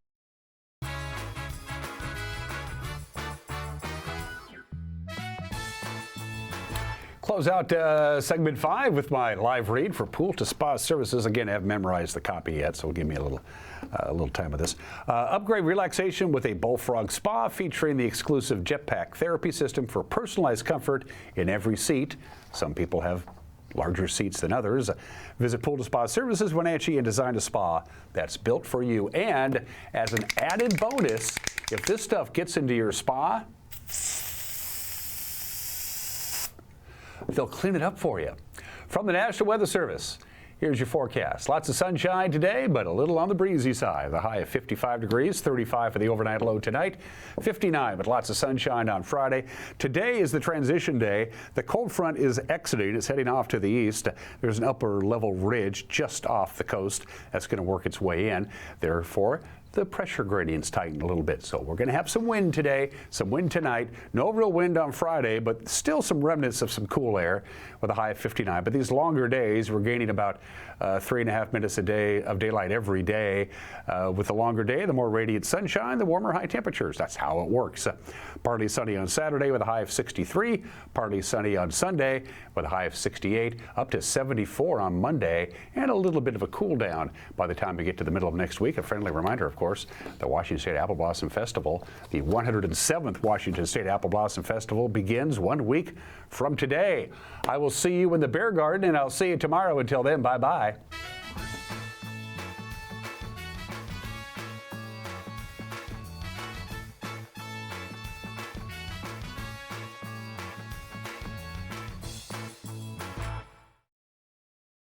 Close out segment 5 with my live read for Pool to Spa Services. Again, I haven't memorized the copy yet, so give me a little time of this. Upgrade relaxation with a Bullfrog Spa featuring the exclusive Jetpack therapy system for personalized comfort in every seat. Some people have larger seats than others. Visit Pool to Spa Services Wenatchee and design a spa that's built for you. And as an added bonus, if this stuff gets into your spa, they'll clean it up for you. From the National Weather Service, here's your forecast. Lots of sunshine today, but a little on the breezy side. The high of 55 degrees, 35 for the overnight low tonight, 59 with lots of sunshine on Friday. Today is the transition day. The cold front is exiting. It's heading off to the east. There's an upper level ridge just off the coast that's going to work its way in. Therefore, the pressure gradients tighten a little bit. So we're going to have some wind today, some wind tonight. No real wind on Friday, but still some remnants of some cool air with a high of 59. But these longer days, we're gaining about 3.5 minutes a day of daylight every day. With the longer day, the more radiant sunshine, the warmer high temperatures. That's how it works. Partly sunny on Saturday with a high of 63. Partly sunny on Sunday with a high of 68, up to 74 on Monday, and a little bit of a cool down by the time we get to the middle of next week. A friendly reminder, of course, the Washington State Apple Blossom Festival, the 107th Washington State Apple Blossom Festival, begins 1 week from today. I will see you in the Bear Garden, and I'll see you tomorrow. Until then, bye-bye.